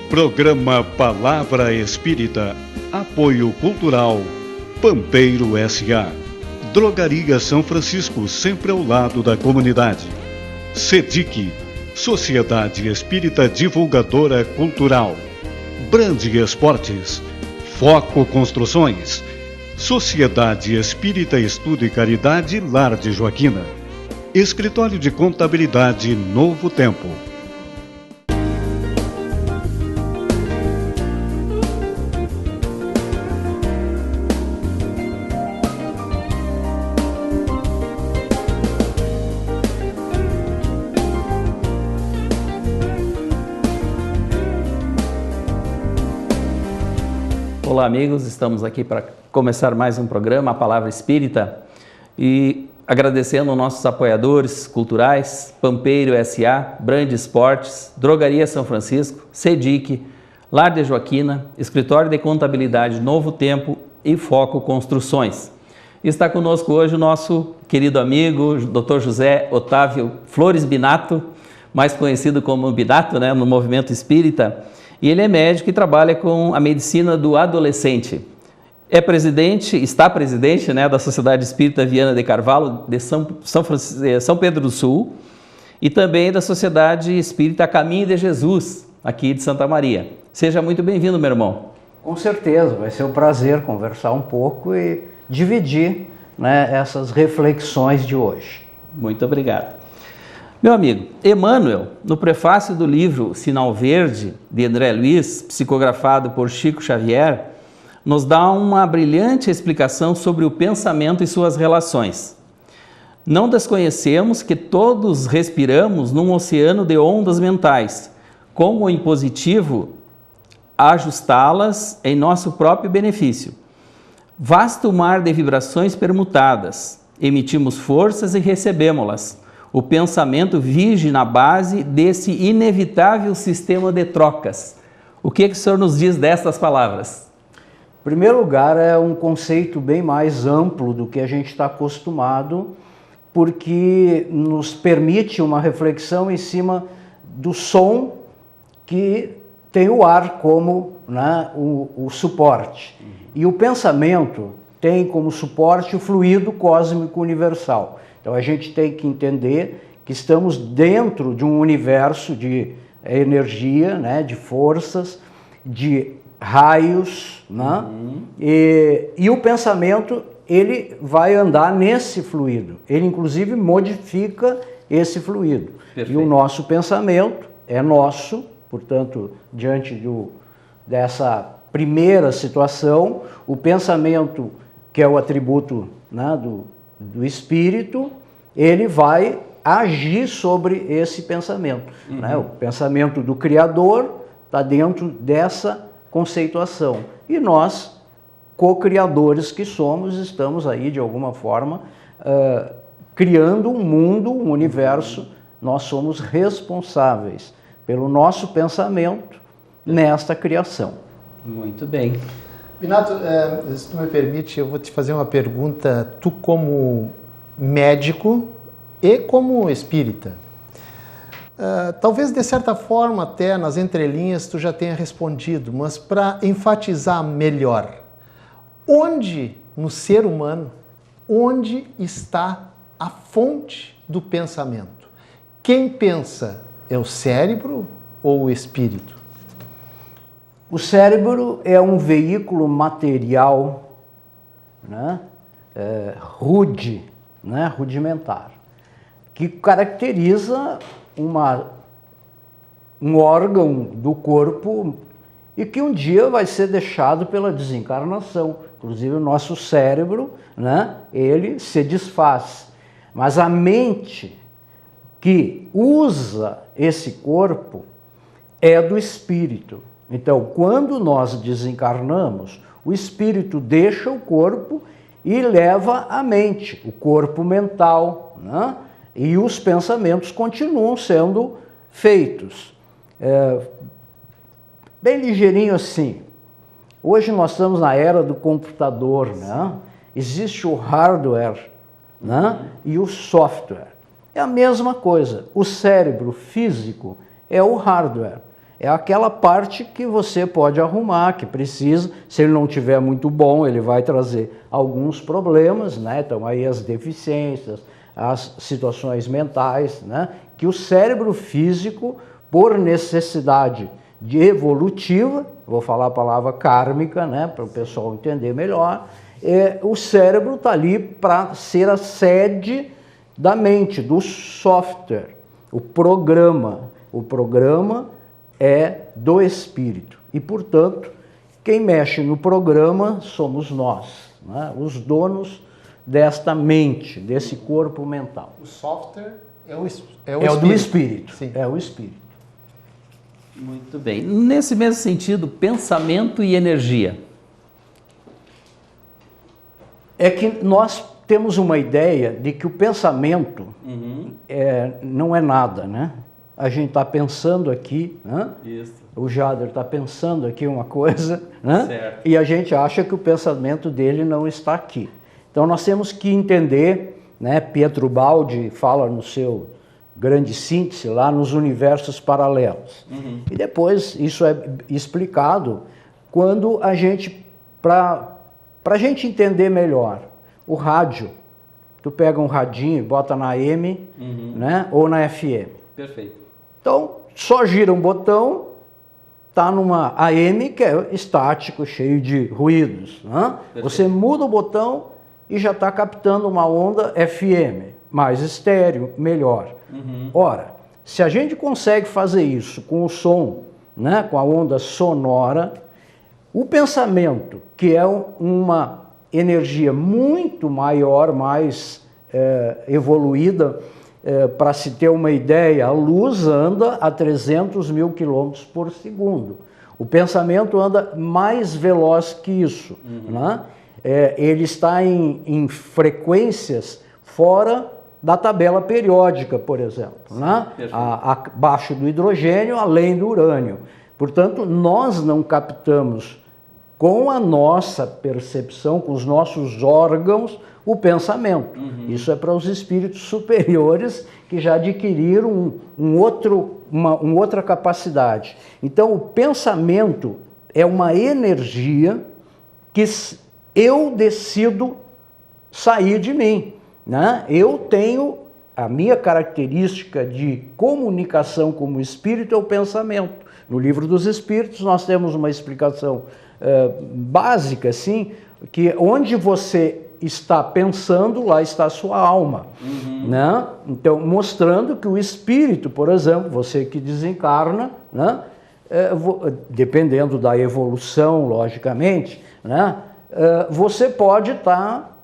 Programa Palavra Espírita. Apoio Cultural Pampeiro S.A. Drogaria São Francisco, sempre ao lado da comunidade. SEDIC, Sociedade Espírita Divulgadora Cultural. Brande Esportes. Foco Construções. Sociedade Espírita Estudo e Caridade Lar de Joaquina. Escritório de Contabilidade Novo Tempo. Olá amigos, estamos aqui para começar mais um programa, a Palavra Espírita, e agradecendo aos nossos apoiadores culturais, Pampeiro S.A., Brande Esportes, Drogaria São Francisco, SEDIC, Lar de Joaquina, Escritório de Contabilidade Novo Tempo e Foco Construções. Está conosco hoje o nosso querido amigo, Dr. José Otávio Flores Binato, mais conhecido como Binato, no movimento espírita. E ele é médico e trabalha com a medicina do adolescente. Está presidente da Sociedade Espírita Viana de Carvalho de São Pedro do Sul e também da Sociedade Espírita Caminho de Jesus, aqui de Santa Maria. Seja muito bem-vindo, meu irmão. Com certeza, vai ser um prazer conversar um pouco e dividir essas reflexões de hoje. Muito obrigado. Meu amigo, Emmanuel, no prefácio do livro Sinal Verde, de André Luiz, psicografado por Chico Xavier, nos dá uma brilhante explicação sobre o pensamento e suas relações. Não desconhecemos que todos respiramos num oceano de ondas mentais, com o impositivo ajustá-las em nosso próprio benefício. Vasto mar de vibrações permutadas, emitimos forças e recebemos-las. O pensamento vige na base desse inevitável sistema de trocas. O que o senhor nos diz dessas palavras? Em primeiro lugar, é um conceito bem mais amplo do que a gente está acostumado, porque nos permite uma reflexão em cima do som que tem o ar como o suporte. E o pensamento tem como suporte o fluido cósmico universal. Então a gente tem que entender que estamos dentro de um universo de energia, de forças, de raios, e o pensamento ele vai andar nesse fluido. Ele inclusive modifica esse fluido. Perfeito. E o nosso pensamento é nosso, portanto, diante dessa primeira situação, o pensamento, que é o atributo do espírito, ele vai agir sobre esse pensamento. O pensamento do Criador está dentro dessa conceituação. E nós, co-criadores que somos, estamos aí, de alguma forma, criando um mundo, um universo. Nós somos responsáveis pelo nosso pensamento nesta criação. Muito bem. Binato, se tu me permite, eu vou te fazer uma pergunta. Tu como médico e como espírita, talvez de certa forma até nas entrelinhas tu já tenha respondido, mas para enfatizar melhor, onde no ser humano, onde está a fonte do pensamento? Quem pensa é o cérebro ou o espírito? O cérebro é um veículo material, rudimentar, que caracteriza um órgão do corpo e que um dia vai ser deixado pela desencarnação. Inclusive o nosso cérebro, ele se desfaz. Mas a mente que usa esse corpo é do espírito. Então, quando nós desencarnamos, o espírito deixa o corpo e leva a mente, o corpo mental, e os pensamentos continuam sendo feitos. Bem ligeirinho assim. Hoje nós estamos na era do computador, Existe o hardware, e o software. É a mesma coisa. O cérebro físico é o hardware. é aquela parte que você pode arrumar, que precisa. Se ele não tiver muito bom, ele vai trazer alguns problemas, né? Então aí as deficiências, as situações mentais, né? Que o cérebro físico, por necessidade de evolutiva, vou falar a palavra kármica, né? Para o pessoal entender melhor, o cérebro está ali para ser a sede da mente, do software, o programa. O programa é do espírito e, portanto, quem mexe no programa somos nós, né? Os donos desta mente, desse corpo mental. O software é o do espírito. Sim. É o espírito. Muito bem. Nesse mesmo sentido, pensamento e energia. É que nós temos uma ideia de que o pensamento não é nada, né? A gente está pensando aqui, né? Isso. O Jader está pensando aqui uma coisa, né? Certo. E a gente acha que o pensamento dele não está aqui. Então nós temos que entender, né? Pietro Baldi fala no seu grande síntese lá nos universos paralelos. E depois isso é explicado quando a gente, para a gente entender melhor, o rádio, tu pega um radinho e bota na AM, né? Ou na FM. Perfeito. Então, só gira um botão, está numa AM, que é estático, cheio de ruídos, né? Você muda o botão e já está captando uma onda FM, mais estéreo, melhor. Ora, se a gente consegue fazer isso com o som, né, com a onda sonora, o pensamento, que é uma energia muito maior, mais evoluída, para se ter uma ideia, a luz anda a 300 mil quilômetros por segundo. O pensamento anda mais veloz que isso, né? Ele está em frequências fora da tabela periódica, por exemplo, né? Abaixo do hidrogênio, além do urânio. Portanto, nós não captamos com a nossa percepção, com os nossos órgãos, o pensamento. Isso é para os espíritos superiores que já adquiriram uma outra capacidade. Então, o pensamento é uma energia que eu decido sair de mim, né? Eu tenho a minha característica de comunicação como espírito é o pensamento. No Livro dos Espíritos nós temos uma explicação básica, assim, que onde você está pensando, lá está a sua alma, né? Então, mostrando que o espírito, por exemplo, você que desencarna, né? Dependendo da evolução, logicamente, né? Você pode estar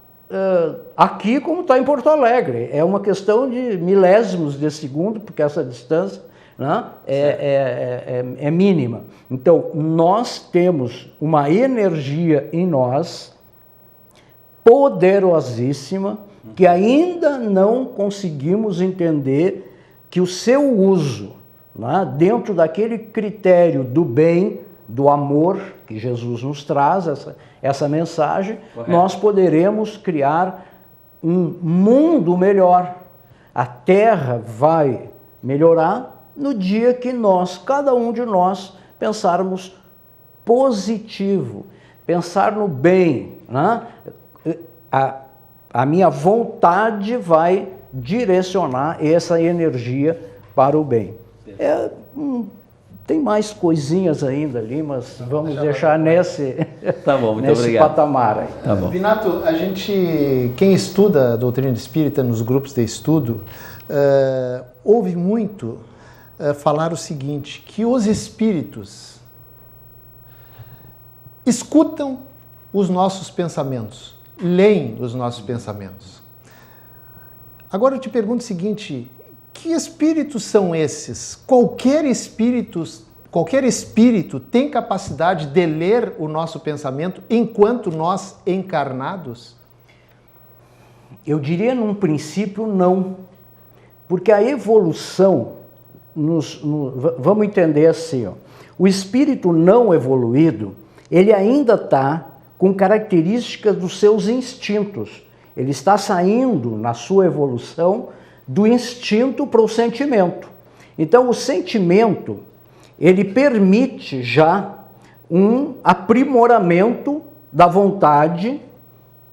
aqui como está em Porto Alegre. É uma questão de milésimos de segundo, porque essa distância, né, é mínima. Então, nós temos uma energia em nós poderosíssima que ainda não conseguimos entender que o seu uso, né, dentro daquele critério do bem, do amor que Jesus nos traz, essa mensagem, correto, nós poderemos criar um mundo melhor. A Terra vai melhorar no dia que nós, cada um de nós, pensarmos positivo, pensar no bem, né? A minha vontade vai direcionar essa energia para o bem. Tem mais coisinhas ainda ali, mas vamos deixar nesse, tá bom, muito nesse obrigado. patamar aí. Tá bom. Vinato, quem estuda a doutrina espírita nos grupos de estudo, ouve muito falar o seguinte, que os espíritos escutam os nossos pensamentos, leem os nossos pensamentos. Agora eu te pergunto o seguinte, que espíritos são esses? Qualquer espírito tem capacidade de ler o nosso pensamento enquanto nós encarnados? Eu diria num princípio não, porque a evolução, vamos entender assim, ó, o espírito não evoluído, ele ainda está com características dos seus instintos. Ele está saindo, na sua evolução, do instinto para o sentimento. Então, o sentimento, ele permite já um aprimoramento da vontade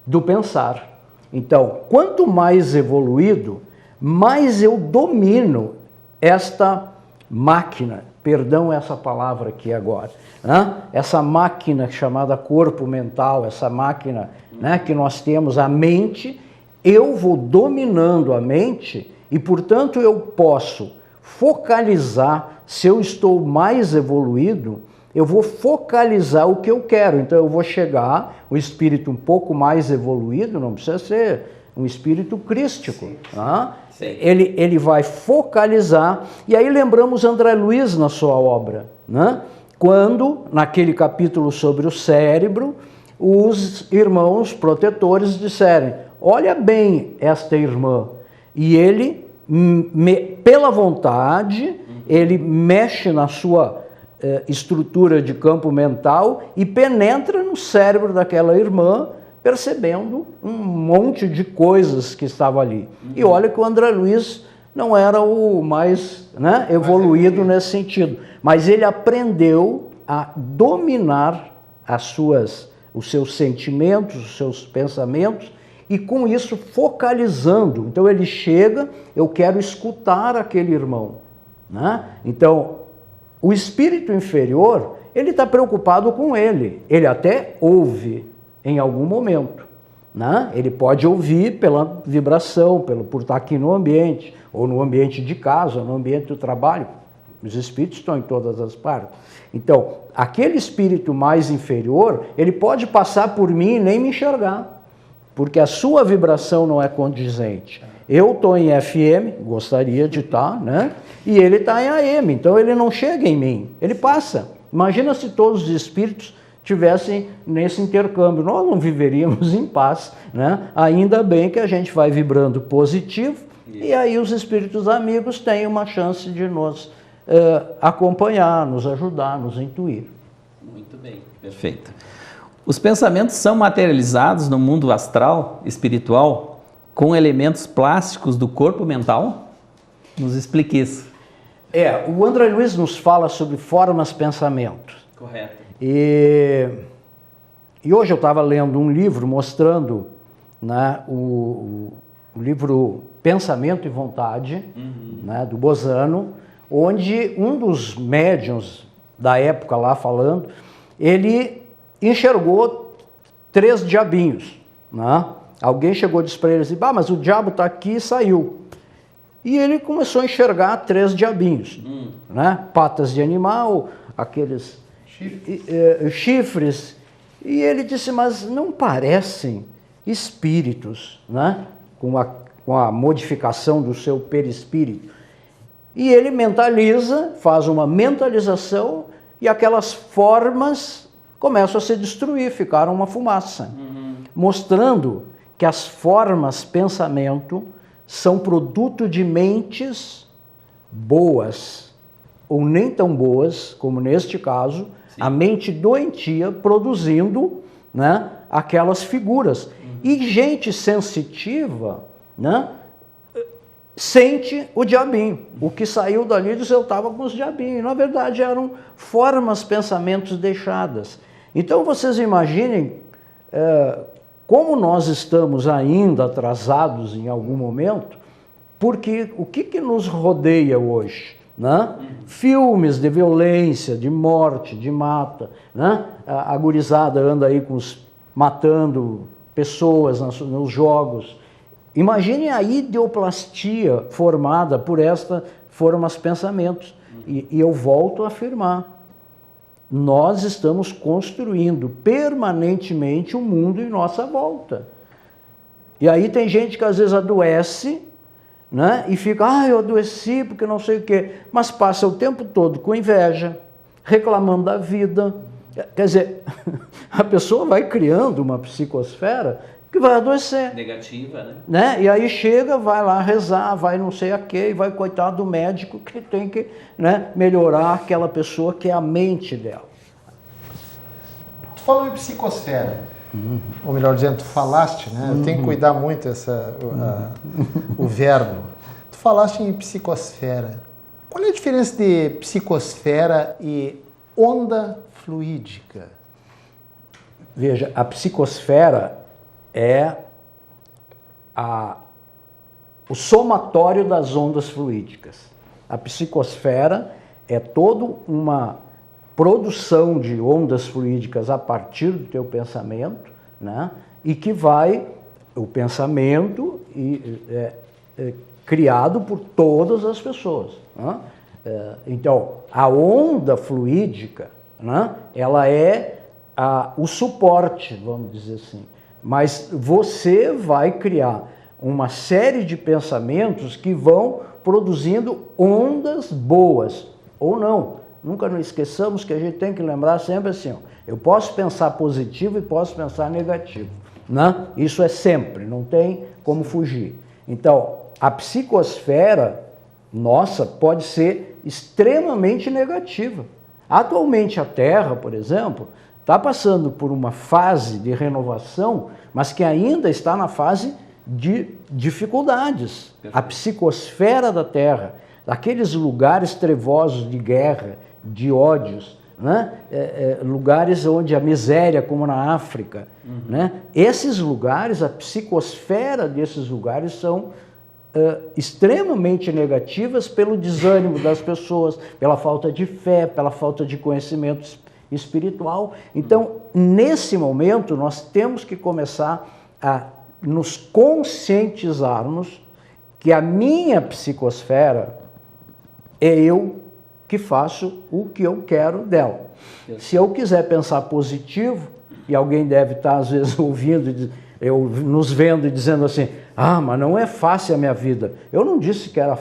do pensar. Então, quanto mais evoluído, mais eu domino esta máquina, perdão essa palavra aqui agora, né? Essa máquina chamada corpo mental, essa máquina, né, que nós temos, a mente, eu vou dominando a mente e, portanto, eu posso focalizar, se eu estou mais evoluído, eu vou focalizar o que eu quero. Então eu vou chegar, o espírito um pouco mais evoluído, não precisa ser um espírito crístico. Sim, tá? Sim. Ele vai focalizar, e aí lembramos André Luiz na sua obra, né? Quando, naquele capítulo sobre o cérebro, os irmãos protetores disserem, olha bem esta irmã, e ele, pela vontade, ele mexe na sua estrutura de campo mental e penetra no cérebro daquela irmã, percebendo um monte de coisas que estavam ali. E olha que o André Luiz não era o mais, né, evoluído nesse sentido, mas ele aprendeu a dominar os seus sentimentos, os seus pensamentos, e com isso focalizando. Então ele chega, eu quero escutar aquele irmão, né? Então o espírito inferior, ele está preocupado com ele até ouve em algum momento, né? Ele pode ouvir pela vibração, por estar aqui no ambiente, ou no ambiente de casa, ou no ambiente do trabalho. Os espíritos estão em todas as partes. Então, aquele espírito mais inferior, ele pode passar por mim e nem me enxergar, porque a sua vibração não é condizente. Eu estou em FM, gostaria de estar, né? E ele está em AM, então ele não chega em mim, ele passa. Imagina se todos os espíritos tivessem nesse intercâmbio, nós não viveríamos em paz, né? Ainda bem que a gente vai vibrando positivo, e aí os espíritos amigos têm uma chance de nos acompanhar, nos ajudar, nos intuir. Muito bem, perfeito. Os pensamentos são materializados no mundo astral, espiritual, com elementos plásticos do corpo mental? Nos explique isso. O André Luiz nos fala sobre formas-pensamento. Correto. E hoje eu estava lendo um livro mostrando, né, o livro Pensamento e Vontade, né, do Bozano, onde um dos médiuns da época lá falando, ele enxergou 3 diabinhos, né? Alguém chegou e disse para ele assim, mas o diabo está aqui e saiu. E ele começou a enxergar 3 diabinhos, né? Patas de animal, aqueles chifres. E ele disse, mas não parecem espíritos, né? Com a modificação do seu perispírito. E ele mentaliza, faz uma mentalização, e aquelas formas começam a se destruir, ficaram uma fumaça. Mostrando que as formas pensamento são produto de mentes boas, ou nem tão boas, como neste caso, sim, a mente doentia produzindo, né, aquelas figuras. E gente sensitiva, né, sente o diabinho. O que saiu dali diz, eu estava com os diabinhos. Na verdade, eram formas, pensamentos deixadas. Então, vocês imaginem como nós estamos ainda atrasados em algum momento, porque o que nos rodeia hoje? Né? Filmes de violência, de morte, de mata, né? A gurizada anda aí matando pessoas nos jogos. Imagine a ideoplastia formada por esta formas pensamentos. E eu volto a afirmar, nós estamos construindo permanentemente o mundo em nossa volta. E aí tem gente que às vezes adoece, né? E fica, eu adoeci porque não sei o quê, mas passa o tempo todo com inveja, reclamando da vida. Quer dizer, a pessoa vai criando uma psicosfera que vai adoecer. Negativa, né? E aí chega, vai lá rezar, vai não sei a quê, e vai coitado do médico que tem que, né, melhorar aquela pessoa que é a mente dela. Tu falou em psicosfera, ou melhor dizendo, tu falaste, né? Eu tenho que cuidar muito o verbo. Tu falaste em psicosfera. Qual é a diferença de psicosfera e onda fluídica? Veja, a psicosfera é o somatório das ondas fluídicas. A psicosfera é toda uma produção de ondas fluídicas a partir do teu pensamento, né? E que o pensamento criado por todas as pessoas, né? Então, a onda fluídica, né? Ela é o suporte, vamos dizer assim. Mas você vai criar uma série de pensamentos que vão produzindo ondas boas, ou não. Nunca nos esqueçamos que a gente tem que lembrar sempre assim, ó, eu posso pensar positivo e posso pensar negativo, né? Isso é sempre, não tem como fugir. Então, a psicosfera nossa pode ser extremamente negativa. Atualmente a Terra, por exemplo, está passando por uma fase de renovação, mas que ainda está na fase de dificuldades. A psicosfera da Terra, aqueles lugares trevosos de guerra, de ódios, né? Lugares onde a miséria, como na África, né? Esses lugares, a psicosfera desses lugares são extremamente negativas pelo desânimo das pessoas, pela falta de fé, pela falta de conhecimento espiritual. Então, nesse momento, nós temos que começar a nos conscientizarmos que a minha psicosfera é eu que faço o que eu quero dela. Se eu quiser pensar positivo, e alguém deve estar às vezes ouvindo, nos vendo e dizendo assim, mas não é fácil a minha vida. Eu não disse que era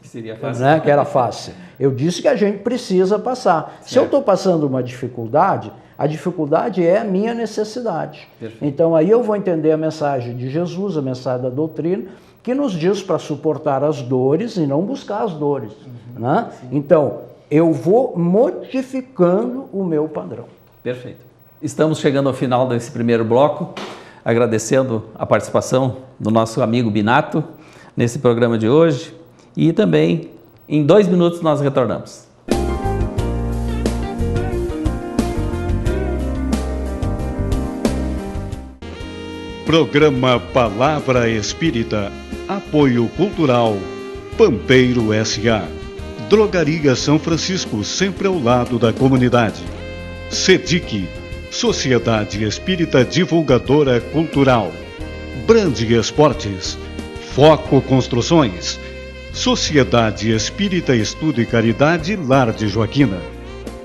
seria fácil, né, que era fácil. Eu disse que a gente precisa passar. Certo. Se eu estou passando uma dificuldade, a dificuldade é a minha necessidade. Perfeito. Então aí eu vou entender a mensagem de Jesus, a mensagem da doutrina, que nos diz para suportar as dores e não buscar as dores. Né? Então, eu vou modificando o meu padrão. Perfeito. Estamos chegando ao final desse primeiro bloco, agradecendo a participação do nosso amigo Binato nesse programa de hoje. E também, em 2 minutos, nós retornamos. Programa Palavra Espírita. Apoio Cultural. Pampeiro S.A. Drogaria São Francisco, sempre ao lado da comunidade. SEDIC, Sociedade Espírita Divulgadora Cultural. Brande Esportes. Foco Construções. Sociedade Espírita Estudo e Caridade Lar de Joaquina.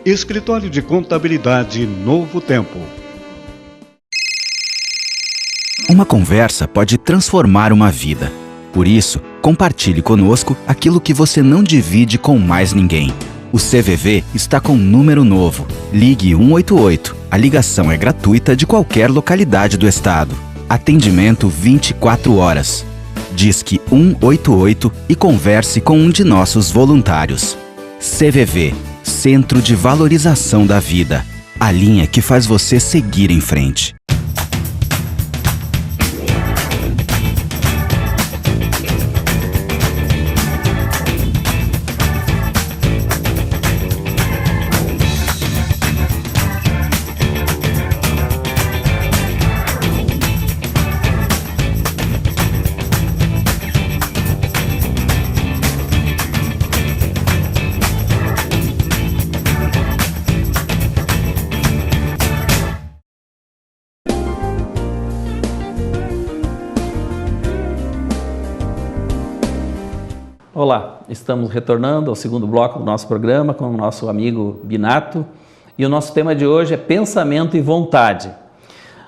Escritório de Contabilidade Novo Tempo. Uma conversa pode transformar uma vida. Por isso, compartilhe conosco aquilo que você não divide com mais ninguém. O CVV está com um número novo. Ligue 188. A ligação é gratuita de qualquer localidade do estado. Atendimento 24 horas. Disque 188 e converse com um de nossos voluntários. CVV, Centro de Valorização da Vida. A linha que faz você seguir em frente. Olá, estamos retornando ao segundo bloco do nosso programa com o nosso amigo Binato e o nosso tema de hoje é pensamento e vontade.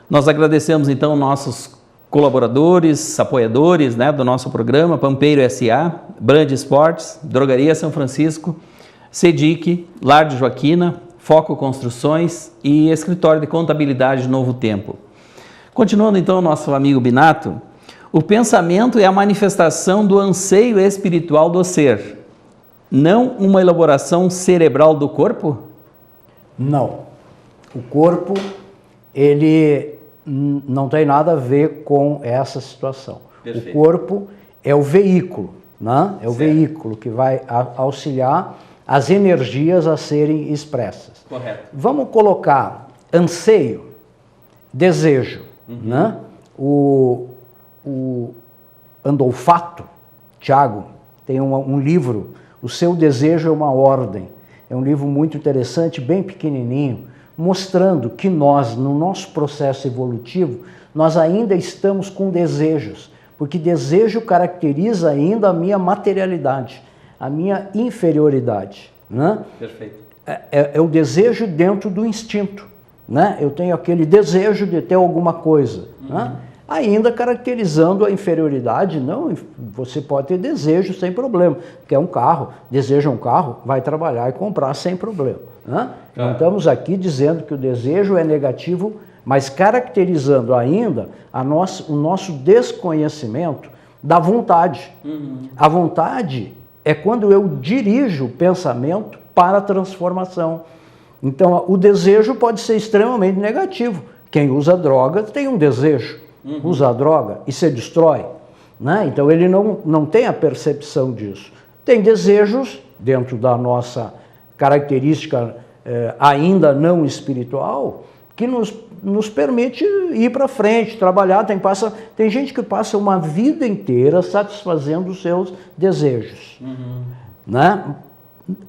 Nós agradecemos então nossos colaboradores, apoiadores, né, do nosso programa, Pampeiro S.A., Brand Esportes, Drogaria São Francisco, SEDIC, Lar de Joaquina, Foco Construções e Escritório de Contabilidade Novo Tempo. Continuando então o nosso amigo Binato, o pensamento é a manifestação do anseio espiritual do ser, não uma elaboração cerebral do corpo? Não. O corpo, ele não tem nada a ver com essa situação. Perfeito. O corpo é o veículo. né? É o veículo que vai auxiliar as energias a serem expressas. Correto. Vamos colocar anseio, desejo, né? O Andolfato, Tiago, tem um livro, O Seu Desejo é uma Ordem. É um livro muito interessante, bem pequenininho, mostrando que nós, no nosso processo evolutivo, nós ainda estamos com desejos, porque desejo caracteriza ainda a minha materialidade, a minha inferioridade, né? Perfeito. É o desejo dentro do instinto, né? Eu tenho aquele desejo de ter alguma coisa, né? Ainda caracterizando a inferioridade. Não, você pode ter desejo sem problema, quer um carro, deseja um carro, vai trabalhar e comprar sem problema, né? Não estamos aqui dizendo que o desejo é negativo, mas caracterizando ainda o nosso desconhecimento da vontade. A vontade é quando eu dirijo o pensamento para a transformação. Então, o desejo pode ser extremamente negativo. Quem usa droga tem um desejo. Usa a droga e se destrói, né? Então, ele não tem a percepção disso. Tem desejos, dentro da nossa característica ainda não espiritual, que nos permite ir para frente, trabalhar. Tem gente que passa uma vida inteira satisfazendo os seus desejos, né?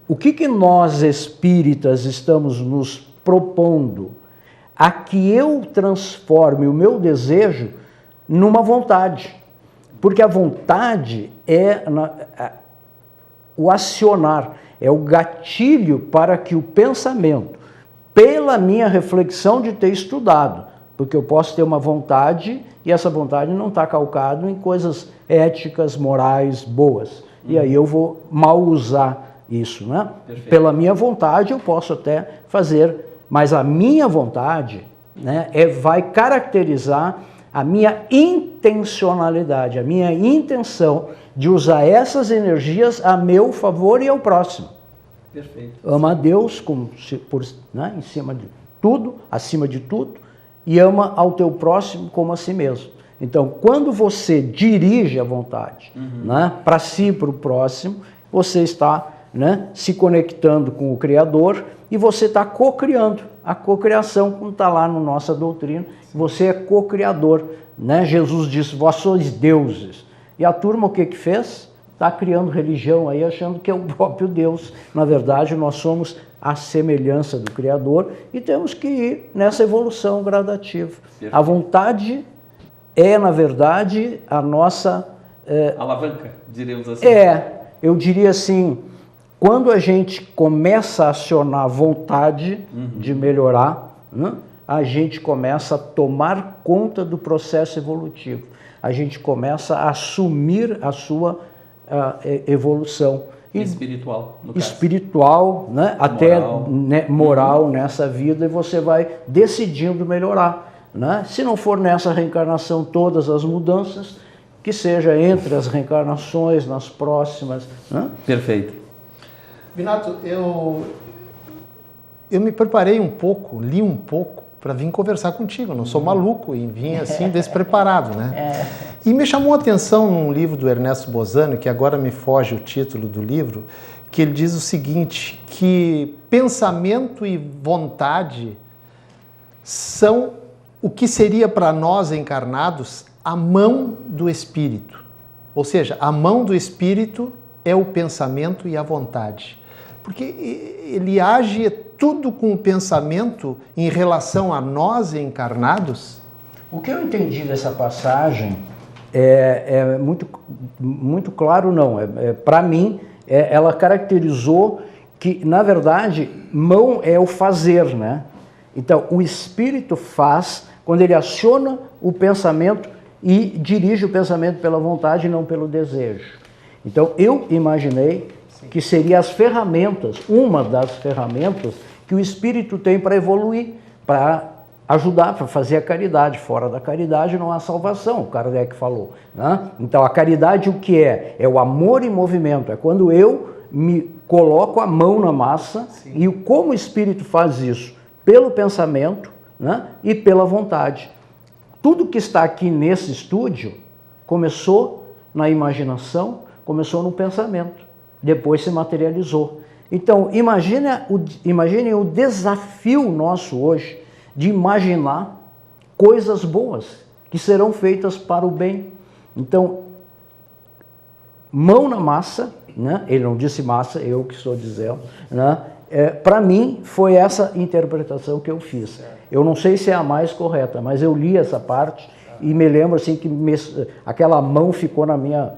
O que nós espíritas estamos nos propondo? A que eu transforme o meu desejo numa vontade. Porque a vontade é o acionar, é o gatilho para que o pensamento, pela minha reflexão de ter estudado, porque eu posso ter uma vontade e essa vontade não está calcada em coisas éticas, morais, boas. E aí eu vou mal usar isso, né? Perfeito. Pela minha vontade eu posso até fazer, mas a minha vontade, né, vai caracterizar a minha intencionalidade, a minha intenção de usar essas energias a meu favor e ao próximo. Perfeito. Ama a Deus né, em cima de tudo, acima de tudo, e ama ao teu próximo como a si mesmo. Então, quando você dirige a vontade, né, para si e para o próximo, você está, né, se conectando com o Criador e você está co-criando. A co-criação, como está lá na nossa doutrina, você é co-criador, né? Jesus disse, vós sois deuses. E a turma o que fez? Está criando religião aí, achando que é o próprio Deus. Na verdade, nós somos a semelhança do Criador e temos que ir nessa evolução gradativa. Perfeito. A vontade é, na verdade, a nossa... alavanca, diremos assim. Eu diria assim, quando a gente começa a acionar a vontade de melhorar, né, a gente começa a tomar conta do processo evolutivo. A gente começa a assumir a sua evolução. Espiritual, no caso. Espiritual, né, até moral nessa vida, e você vai decidindo melhorar, né? Se não for nessa reencarnação todas as mudanças, que seja entre as reencarnações, nas próximas, né? Perfeito. Binato, eu me preparei um pouco, li um pouco para vir conversar contigo. Eu não sou maluco e vim assim despreparado, né? E me chamou a atenção num livro do Ernesto Bozano, que agora me foge o título do livro, que ele diz o seguinte, que pensamento e vontade são o que seria para nós encarnados a mão do espírito. Ou seja, a mão do espírito é o pensamento e a vontade. Porque ele age tudo com o pensamento em relação a nós encarnados. O que eu entendi dessa passagem é muito claro, não. Para mim, ela caracterizou que, na verdade, mão é o fazer, né? Então, o espírito faz quando ele aciona o pensamento e dirige o pensamento pela vontade e não pelo desejo. Então, eu imaginei que seriam as ferramentas, uma das ferramentas que o espírito tem para evoluir, para ajudar, para fazer a caridade. Fora da caridade não há salvação, o Kardec falou, né? Então, a caridade o que é? É o amor em movimento, é quando eu me coloco a mão na massa. Sim. E como o espírito faz isso? Pelo pensamento, né, e pela vontade. Tudo que está aqui nesse estúdio começou na imaginação, começou no pensamento, depois se materializou. Então, imaginem o desafio nosso hoje de imaginar coisas boas que serão feitas para o bem. Então, mão na massa, né? Ele não disse massa, eu que estou dizendo, né? Para mim, foi essa interpretação que eu fiz. Eu não sei se é a mais correta, mas eu li essa parte e me lembro assim que aquela mão ficou na minha,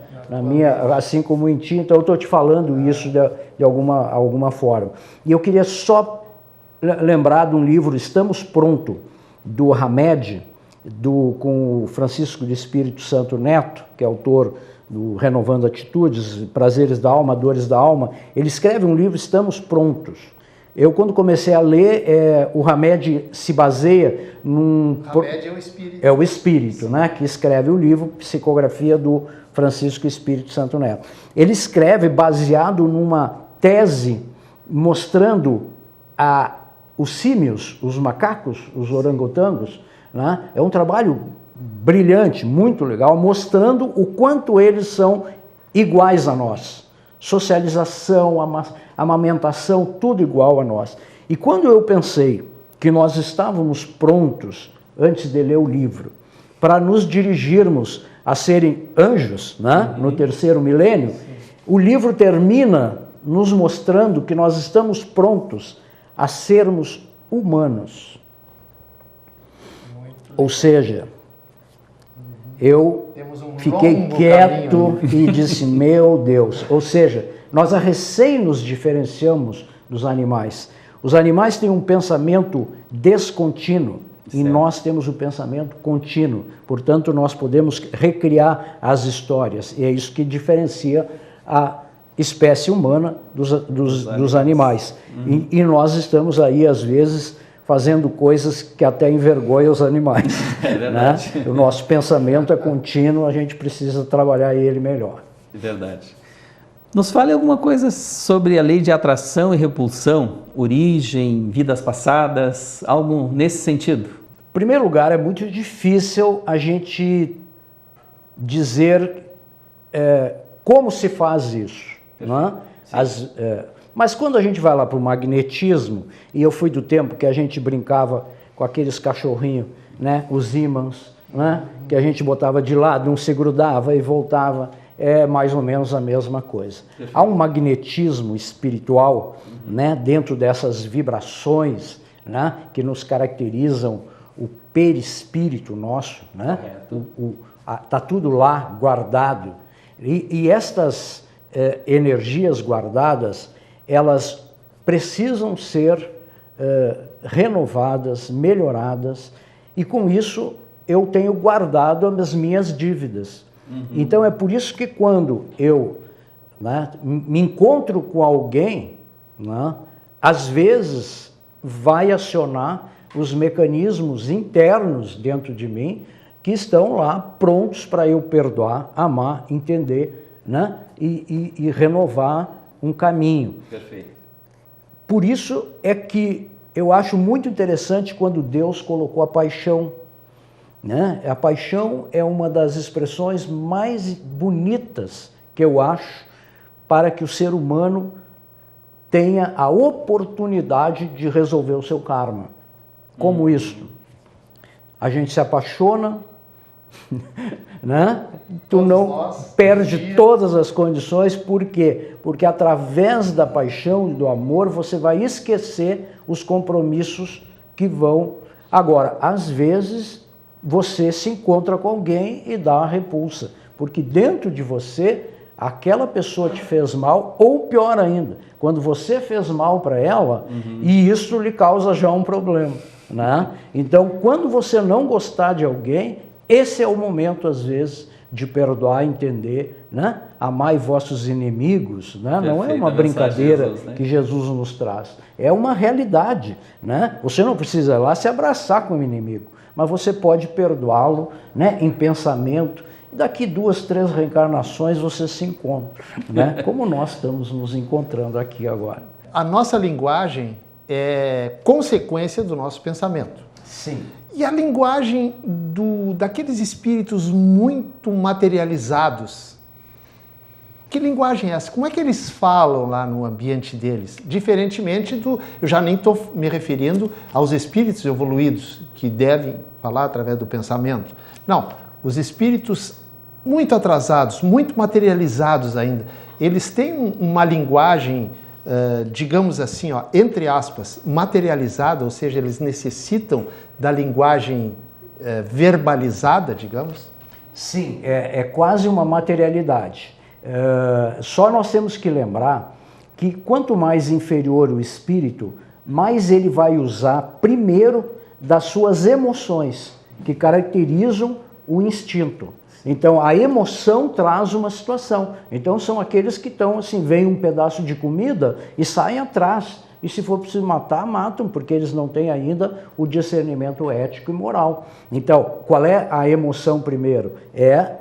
assim como em ti. Então eu estou te falando isso de alguma forma. E eu queria só lembrar de um livro, Estamos Pronto, do Hamed, com o Francisco de Espírito Santo Neto, que é autor do Renovando Atitudes, Prazeres da Alma, Dores da Alma. Ele escreve um livro, Estamos Prontos. Eu, quando comecei a ler, o Hamed se baseia num... Hamed é o espírito. É o espírito, né, que escreve o livro Psicografia do Francisco Espírito Santo Neto. Ele escreve baseado numa tese mostrando os símios, os macacos, os orangotangos, né? É um trabalho brilhante, muito legal, mostrando o quanto eles são iguais a nós. Socialização, amamentação, tudo igual a nós. E quando eu pensei que nós estávamos prontos, antes de ler o livro, para nos dirigirmos a serem anjos, né, no terceiro milênio, o livro termina nos mostrando que nós estamos prontos a sermos humanos. Ou seja, eu fiquei quieto e disse, meu Deus. Ou seja, nós recém nos diferenciamos dos animais. Os animais têm um pensamento descontínuo e nós temos o pensamento contínuo. Portanto, nós podemos recriar as histórias. E é isso que diferencia a espécie humana dos animais. E nós estamos aí, às vezes, fazendo coisas que até envergonham os animais. É verdade. Né? O nosso pensamento é contínuo, a gente precisa trabalhar ele melhor. É verdade. Nos fale alguma coisa sobre a lei de atração e repulsão, origem, vidas passadas, algo nesse sentido? Em primeiro lugar, é muito difícil a gente dizer como se faz isso. Né? Mas quando a gente vai lá para o magnetismo, e eu fui do tempo que a gente brincava com aqueles cachorrinhos, né, os ímãs, né, que a gente botava de lado, um se grudava e voltava, é mais ou menos a mesma coisa. Há um magnetismo espiritual, né, dentro dessas vibrações, né, que nos caracterizam o perispírito nosso, né? Tá tudo lá guardado. E estas energias guardadas, elas precisam ser renovadas, melhoradas, e com isso eu tenho guardado as minhas dívidas. Então é por isso que quando eu, né, me encontro com alguém, né, às vezes vai acionar os mecanismos internos dentro de mim que estão lá prontos para eu perdoar, amar, entender, né, e renovar um caminho. Perfeito. Por isso é que eu acho muito interessante quando Deus colocou a paixão. Né? A paixão é uma das expressões mais bonitas que eu acho para que o ser humano tenha a oportunidade de resolver o seu karma. Como isso? A gente se apaixona, né? Tu não perde todas as condições, por quê? Porque através da paixão e do amor você vai esquecer os compromissos que vão. Agora, às vezes você se encontra com alguém e dá uma repulsa, porque dentro de você aquela pessoa te fez mal, ou pior ainda, quando você fez mal para ela, e isso lhe causa já um problema, né? Então, quando você não gostar de alguém, esse é o momento, às vezes, de perdoar, entender, né? Amai vossos inimigos, né? Não é uma brincadeira Jesus, né? Que Jesus nos traz, é uma realidade, né? Você não precisa ir lá se abraçar com o inimigo, mas você pode perdoá-lo, né, em pensamento. Daqui 2, 3 reencarnações você se encontra, né? Como nós estamos nos encontrando aqui agora. A nossa linguagem é consequência do nosso pensamento. Sim. E a linguagem daqueles espíritos muito materializados, Que linguagem é essa? Como é que eles falam lá no ambiente deles? Diferentemente do... Eu já nem estou me referindo aos espíritos evoluídos, que devem falar através do pensamento. Não, os espíritos muito atrasados, muito materializados ainda, eles têm uma linguagem, digamos assim, ó, entre aspas, materializada, ou seja, eles necessitam da linguagem verbalizada, digamos? Sim, é quase uma materialidade. Só nós temos que lembrar que quanto mais inferior o espírito, mais ele vai usar primeiro das suas emoções, que caracterizam o instinto. Então, a emoção traz uma situação. Então, são aqueles que estão assim, veem um pedaço de comida e saem atrás. E se for preciso matar, matam, porque eles não têm ainda o discernimento ético e moral. Então, qual é a emoção primeiro? É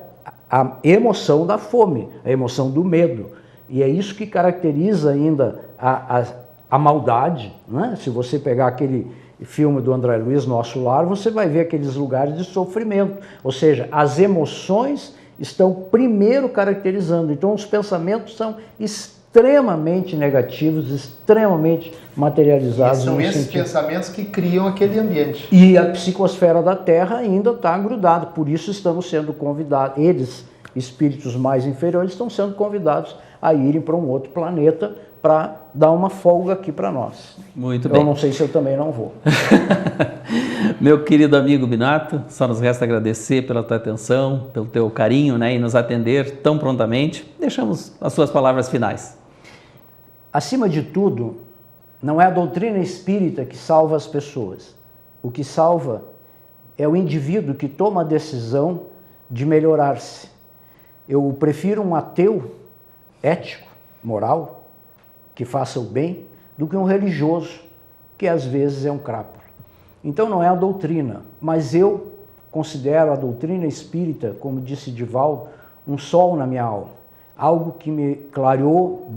a emoção da fome, a emoção do medo. E é isso que caracteriza ainda a maldade, né? Se você pegar aquele filme do André Luiz, Nosso Lar, você vai ver aqueles lugares de sofrimento. Ou seja, as emoções estão primeiro caracterizando. Então, os pensamentos são extremamente negativos, extremamente materializados. E são esses pensamentos que criam aquele ambiente. E a psicosfera da Terra ainda está grudada, por isso estamos sendo convidados, eles, espíritos mais inferiores, estão sendo convidados a irem para um outro planeta para dar uma folga aqui para nós. Muito bem. Eu não sei se eu também não vou. Meu querido amigo Binato, só nos resta agradecer pela tua atenção, pelo teu carinho, né, e nos atender tão prontamente. Deixamos as suas palavras finais. Acima de tudo, não é a doutrina espírita que salva as pessoas. O que salva é o indivíduo que toma a decisão de melhorar-se. Eu prefiro um ateu ético, moral, que faça o bem, do que um religioso, que às vezes é um crápula. Então não é a doutrina, mas eu considero a doutrina espírita, como disse Divaldo, um sol na minha alma, algo que me clareou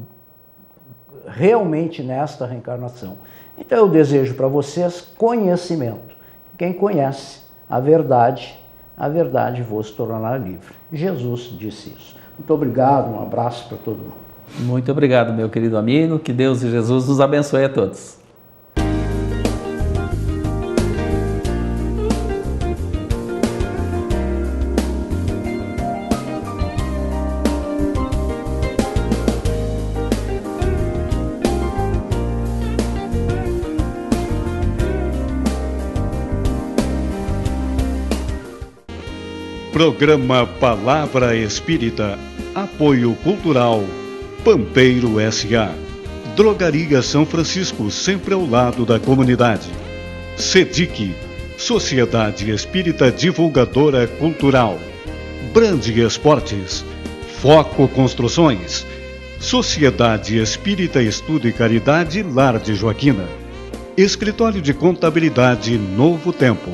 realmente nesta reencarnação. Então eu desejo para vocês conhecimento. Quem conhece a verdade vos tornará livre. Jesus disse isso. Muito obrigado, um abraço para todo mundo. Muito obrigado, meu querido amigo. Que Deus e Jesus nos abençoe a todos. Programa Palavra Espírita. Apoio Cultural Pampeiro S.A. Drogaria São Francisco, sempre ao lado da comunidade. SEDIC, Sociedade Espírita Divulgadora Cultural. Brande Esportes. Foco Construções. Sociedade Espírita Estudo e Caridade Lar de Joaquina. Escritório de Contabilidade Novo Tempo.